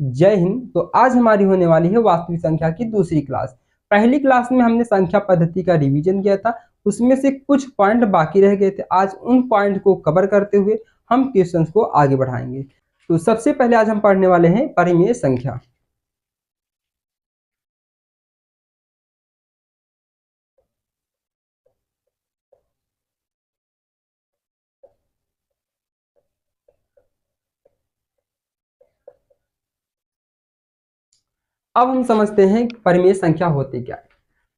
जय हिंद। तो आज हमारी होने वाली है वास्तविक संख्या की दूसरी क्लास। पहली क्लास में हमने संख्या पद्धति का रिवीजन किया था, उसमें से कुछ पॉइंट बाकी रह गए थे। आज उन पॉइंट को कवर करते हुए हम क्वेश्चंस को आगे बढ़ाएंगे। तो सबसे पहले आज हम पढ़ने वाले हैं परिमेय संख्या। अब हम समझते हैं कि परिमेय संख्या होती क्या है।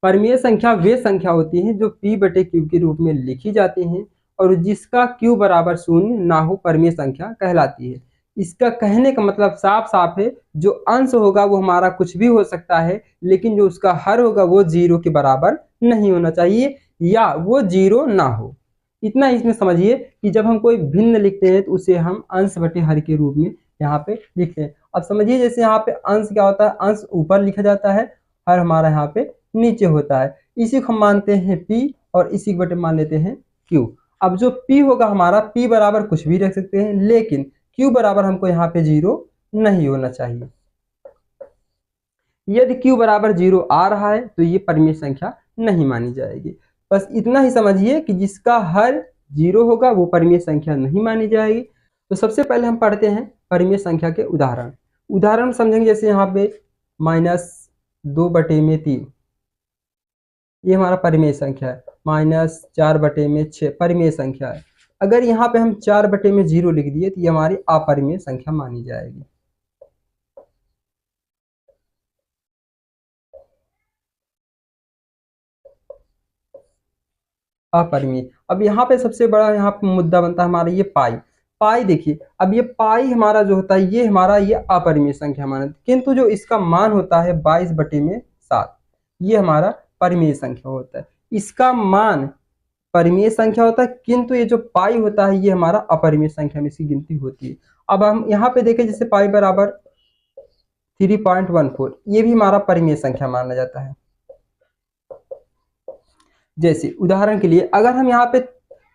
परिमेय संख्या वे संख्या होती है जो p बटे q के रूप में लिखी जाती हैं और जिसका q बराबर शून्य ना हो परिमेय संख्या कहलाती है। इसका कहने का मतलब साफ साफ है, जो अंश होगा वो हमारा कुछ भी हो सकता है, लेकिन जो उसका हर होगा वो 0 के बराबर नहीं होना चाहिए या वो 0 ना हो। इतना इसमें समझिए कि जब हम कोई भिन्न लिखते हैं तो उसे हम अंश बटे हर के रूप में यहाँ पे लिखते हैं। अब समझिए जैसे यहाँ पे अंश क्या होता है, अंश ऊपर लिखा जाता है, हर हमारा यहाँ पे नीचे होता है। इसी को हम मानते हैं p और इसी को बटे मान लेते हैं q। अब जो p होगा हमारा, p बराबर कुछ भी रख सकते हैं, लेकिन q बराबर हमको यहाँ पे 0 नहीं होना चाहिए। यदि q बराबर 0 आ रहा है तो ये परिमेय संख्या नहीं मानी जाएगी। बस इतना ही समझिए कि जिसका हर 0 होगा वो परिमेय संख्या नहीं मानी जाएगी। तो सबसे पहले हम पढ़ते हैं परिमेय संख्या के उदाहरण। उदाहरण समझेंगे, जैसे यहाँ पे -2/3 ये हमारा परिमेय संख्या है, -4/6 परिमेय संख्या है। अगर यहाँ पे हम 4/0 लिख दिए तो ये हमारी अपरिमेय संख्या मानी जाएगी। अपरिमेय। अब यहाँ पे सबसे बड़ा यहाँ पे मुद्दा बनता है हमारा ये पाई। पाई देखिए, अब ये पाई हमारा जो होता है ये हमारा ये अपरिमेय संख्या माना, किंतु जो इसका मान होता है 22/7 ये हमारा परिमेय संख्या होता है। इसका मान परिमेय संख्या होता है, किंतु ये जो पाई होता है ये हमारा अपरिमेय संख्या में इसकी गिनती होती है। अब हम यहाँ पे देखें, जैसे पाई बराबर 3.14 ये भी हमारा परिमेय संख्या माना जाता है। जैसे उदाहरण के लिए अगर हम यहाँ पे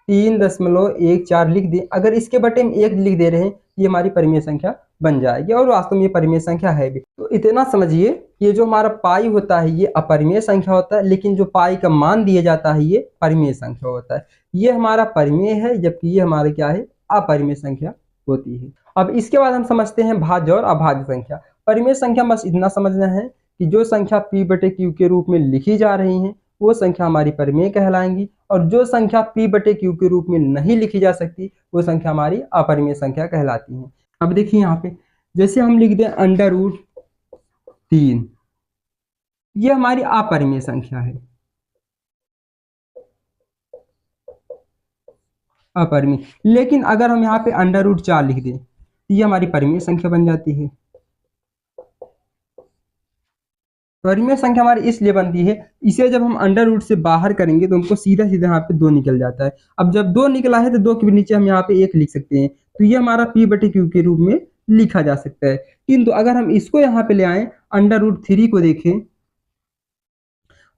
3.14 लिख दें, अगर इसके बटे में 1 लिख दे रहे हैं, ये हमारी परिमेय संख्या बन जाएगी और वास्तव में ये परिमेय संख्या है भी। तो इतना समझिए, ये जो हमारा पाई होता है ये अपरिमेय संख्या होता है, लेकिन जो पाई का मान दिया जाता है ये परिमेय संख्या होता है। ये हमारा परिमेय है, जबकि ये हमारे क्या है, अपरिमेय संख्या होती है। अब इसके बाद हम समझते हैं भाज्य और अभाज्य संख्या। परिमेय संख्या बस इतना समझना है कि जो संख्या p बटे q के रूप में लिखी जा रही है वो संख्या हमारी परिमेय कहलाएंगी, और जो संख्या p बटे q के रूप में नहीं लिखी जा सकती वो संख्या हमारी अपरिमेय संख्या कहलाती है। अब देखिए यहाँ पे जैसे हम लिख दें √3, ये हमारी अपरिमेय संख्या है, अपरिमेय। लेकिन अगर हम यहाँ पे √4 लिख दें तो ये हमारी परिमेय संख्या बन जाती है। परिमेय संख्या हमारी इसलिए बनती है, इसे जब हम अंडर रूट से बाहर करेंगे तो हमको सीधा सीधा यहाँ पे 2 निकल जाता है। अब जब 2 निकला है तो 2 के नीचे हम यहाँ पे 1 लिख सकते हैं, तो ये हमारा p बटे q के रूप में लिखा जा सकता है। किंतु अगर हम इसको यहाँ पे ले आए, √3 को देखें,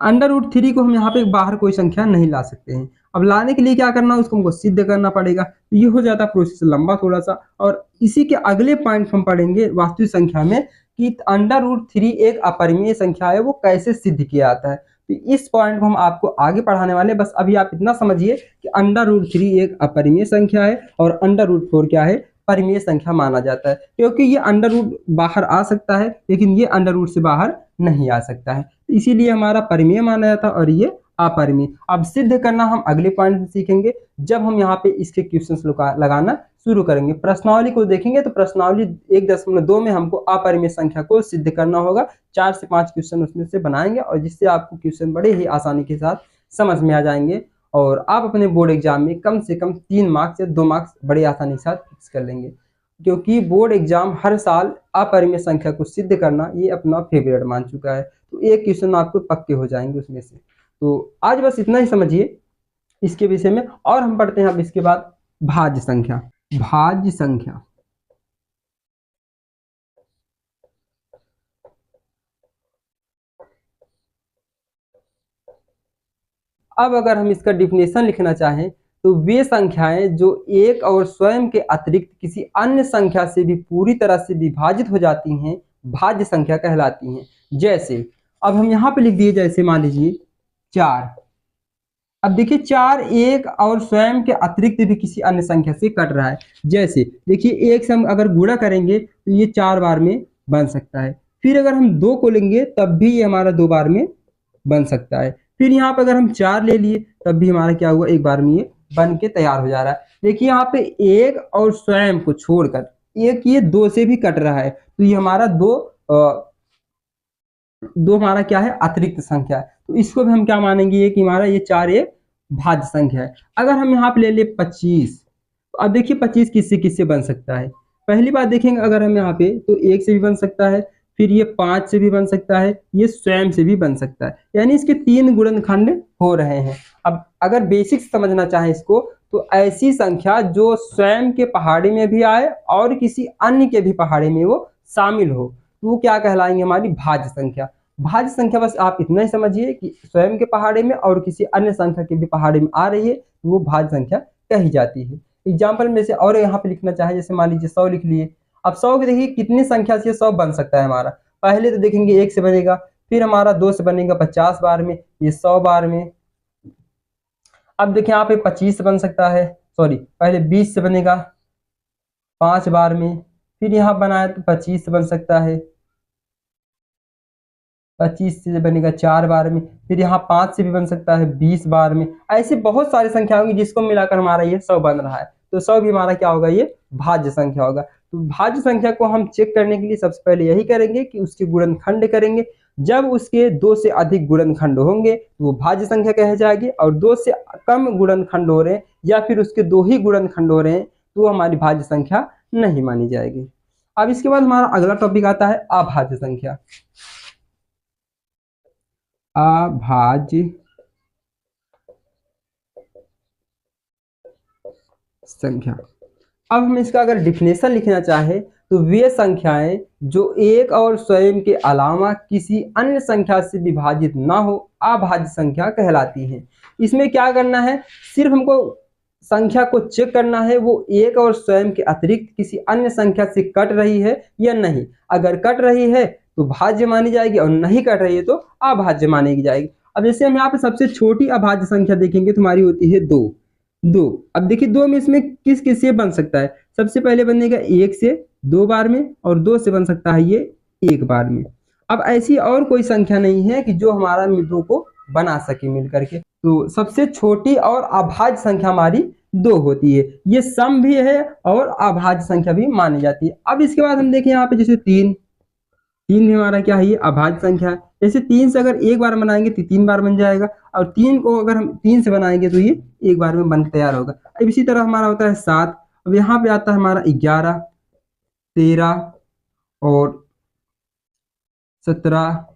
√3 को हम यहाँ पे बाहर कोई संख्या नहीं ला सकते हैं। अब लाने के लिए क्या करना है, उसको हमको सिद्ध करना पड़ेगा। तो ये हो जाता प्रोसेस लंबा थोड़ा सा, और इसी के अगले पॉइंट हम पढ़ेंगे वास्तविक संख्या में कि √3 एक अपरिमेय संख्या है, वो कैसे सिद्ध किया जाता है। तो इस पॉइंट को हम आपको आगे पढ़ाने वाले हैं। बस अभी आप इतना समझिए कि √3 एक अपरिमेय संख्या है और √4 क्या है, परिमेय संख्या माना जाता है, क्योंकि ये अंडर रूट बाहर आ सकता है लेकिन ये अंडर रूट से बाहर नहीं आ सकता है, इसीलिए हमारा परिमेय माना जाता है और ये अपरिमेय। अब सिद्ध करना हम अगले पॉइंट में सीखेंगे, जब हम यहाँ पे इसके क्वेश्चंस लगाना शुरू करेंगे। प्रश्नावली को देखेंगे तो प्रश्नावली 1.2 में हमको अपरिमेय संख्या को सिद्ध करना होगा। 4 से 5 क्वेश्चन उसमें से बनाएंगे और जिससे आपको क्वेश्चन बड़े ही आसानी के साथ समझ में आ जाएंगे और आप अपने बोर्ड एग्जाम में कम से कम 3 मार्क्स या 2 मार्क्स बड़े आसानी के साथ फिक्स कर लेंगे, क्योंकि बोर्ड एग्जाम हर साल अपरिमेय संख्या को सिद्ध करना ये अपना फेवरेट मान चुका है। तो एक क्वेश्चन आपको पक्के हो जाएंगे उसमें से। तो आज बस इतना ही समझिए इसके विषय में, और हम पढ़ते हैं अब इसके बाद भाज्य संख्या। भाज्य संख्या, अब अगर हम इसका डिफिनेशन लिखना चाहें तो वे संख्याएं जो एक और स्वयं के अतिरिक्त किसी अन्य संख्या से भी पूरी तरह से विभाजित हो जाती हैं भाज्य संख्या कहलाती हैं। जैसे अब हम यहाँ पे लिख दिए, जैसे मान लीजिए 4। अब देखिए 4 एक और स्वयं के अतिरिक्त भी किसी अन्य संख्या से कट रहा है। जैसे देखिए 1 से हम अगर गुणा करेंगे तो ये 4 बार में बन सकता है। फिर अगर हम 2 को लेंगे तब भी ये हमारा 2 बार में बन सकता है। फिर यहाँ पे अगर हम 4 ले लिए तब भी हमारा क्या हुआ, 1 बार में ये बन के तैयार हो जा रहा है। देखिए यहाँ पे 1 और स्वयं को छोड़कर एक ये 2 से भी कट रहा है, तो ये हमारा 2 हमारा क्या है, अतिरिक्त संख्या है। तो इसको भी हम क्या मानेंगे कि हमारा ये 4 एक भाज्य संख्या है। अगर हम यहाँ पे ले ले 25, तो अब देखिए 25 किससे किससे बन सकता है। पहली बात देखेंगे अगर हम यहाँ पे, तो 1 से भी बन सकता है, फिर ये 5 से भी बन सकता है, ये स्वयं से भी बन सकता है, यानी इसके 3 गुणनखंड हो रहे हैं। अब अगर बेसिक समझना चाहें इसको, तो ऐसी संख्या जो स्वयं के पहाड़ी में भी आए और किसी अन्य के भी पहाड़ी में वो शामिल हो, तो वो क्या कहलाएंगे, हमारी भाज्य संख्या। भाज्य संख्या बस आप इतना ही समझिए कि स्वयं के पहाड़े में और किसी अन्य संख्या के भी पहाड़े में आ रही है, तो वो भाज्य संख्या कही जाती है। एग्जाम्पल में से और यहाँ पे लिखना चाहे, जैसे मान लीजिए 100 लिख लिए। अब 100 के देखिए कितनी संख्या से 100 बन सकता है हमारा। पहले तो देखेंगे 1 से बनेगा, फिर हमारा 2 से बनेगा 50 बार में, ये 100 बार में। अब देखिए यहाँ पे 25 से बन सकता है, सॉरी पहले 20 से बनेगा 5 बार में, फिर यहाँ बनाया तो 25 से बन सकता है, 25 से बनेगा 4 बार में, फिर यहाँ 5 से भी बन सकता है 20 बार में। ऐसे बहुत सारी संख्या होंगी जिसको मिलाकर हमारा ये 100 बन रहा है। तो 100 भी हमारा क्या होगा, ये भाज्य संख्या होगा। तो भाज्य संख्या को हम चेक करने के लिए सबसे पहले यही करेंगे कि उसके गुणनखंड करेंगे। जब उसके 2 से अधिक गुणनखंड होंगे तो वो भाज्य संख्या कह जाएगी, और 2 से कम गुणनखंड हो रहे हैं या फिर उसके 2 ही गुणनखंड हो रहे हैं तो वो हमारी भाज्य संख्या नहीं मानी जाएगी। अब इसके बाद हमारा अगला टॉपिक आता है अभाज्य संख्या। अभाज्य संख्या, अब हम इसका अगर डिफिनेशन लिखना चाहे तो वे संख्याएं जो एक और स्वयं के अलावा किसी अन्य संख्या से विभाजित ना हो अभाज्य संख्या कहलाती हैं। इसमें क्या करना है, सिर्फ हमको संख्या को चेक करना है वो एक और स्वयं के अतिरिक्त किसी अन्य संख्या से कट रही है या नहीं। अगर कट रही है तो भाज्य मानी जाएगी और नहीं कट रही है तो अभाज्य मानी जाएगी। अब जैसे हम यहाँ पे सबसे छोटी अभाज्य संख्या देखेंगे तो हमारी होती है 2। अब देखिए 2 में इसमें किस किस से बन सकता है, सबसे पहले बनेगा 1 से 2 बार में, और 2 से बन सकता है ये 1 बार में। अब ऐसी और कोई संख्या नहीं है कि जो हमारा 2 को बना सके मिल करके। तो सबसे छोटी और अभाज्य संख्या हमारी 2 होती है। ये सम भी है और अभाज्य संख्या भी मानी जाती है। अब इसके बाद हम देखें यहाँ पे जैसे 3 भी हमारा क्या है, ये अभाज्य संख्या है। जैसे 3 से अगर 1 बार बनाएंगे तो 3 बार बन जाएगा, और 3 को अगर हम 3 से बनाएंगे तो ये 1 बार में बन तैयार होगा। अब इसी तरह हमारा होता है 7। अब यहाँ पे आता है हमारा 11, 13 और 17,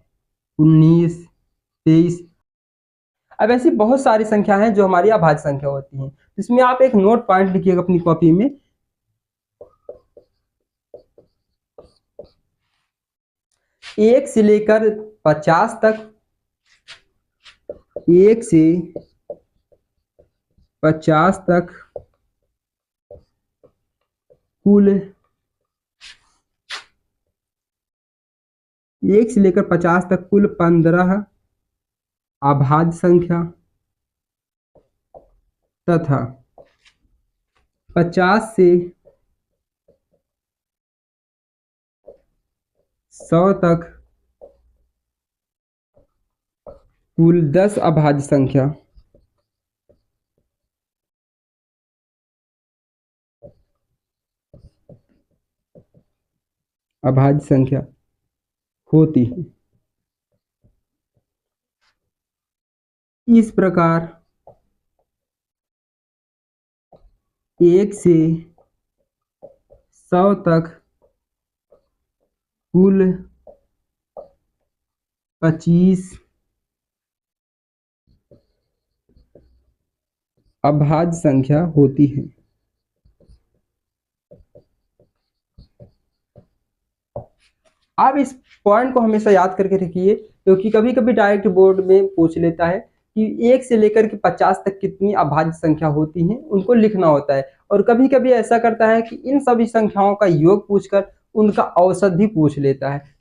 19, 23। अब ऐसी बहुत सारी संख्या हैं जो हमारी अभाज्य संख्या होती हैं। इसमें आप एक नोट पॉइंट लिखिएगा अपनी कॉपी में, 1 से लेकर 50 तक, 1 से 50 तक कुल 1 से लेकर 50 तक कुल 15 अभाज्य संख्या तथा 50 से 100 तक कुल 10 अभाज्य संख्या होती है। इस प्रकार 1 से 100 तक कुल 25 अभाज्य संख्या होती है। आप इस पॉइंट को हमेशा याद करके रखिए, क्योंकि कभी कभी डायरेक्ट बोर्ड में पूछ लेता है कि 1 से लेकर के 50 तक कितनी अभाज्य संख्या होती हैं उनको लिखना होता है। और कभी-कभी ऐसा करता है कि इन सभी संख्याओं का योग पूछकर उनका औसत भी पूछ लेता है।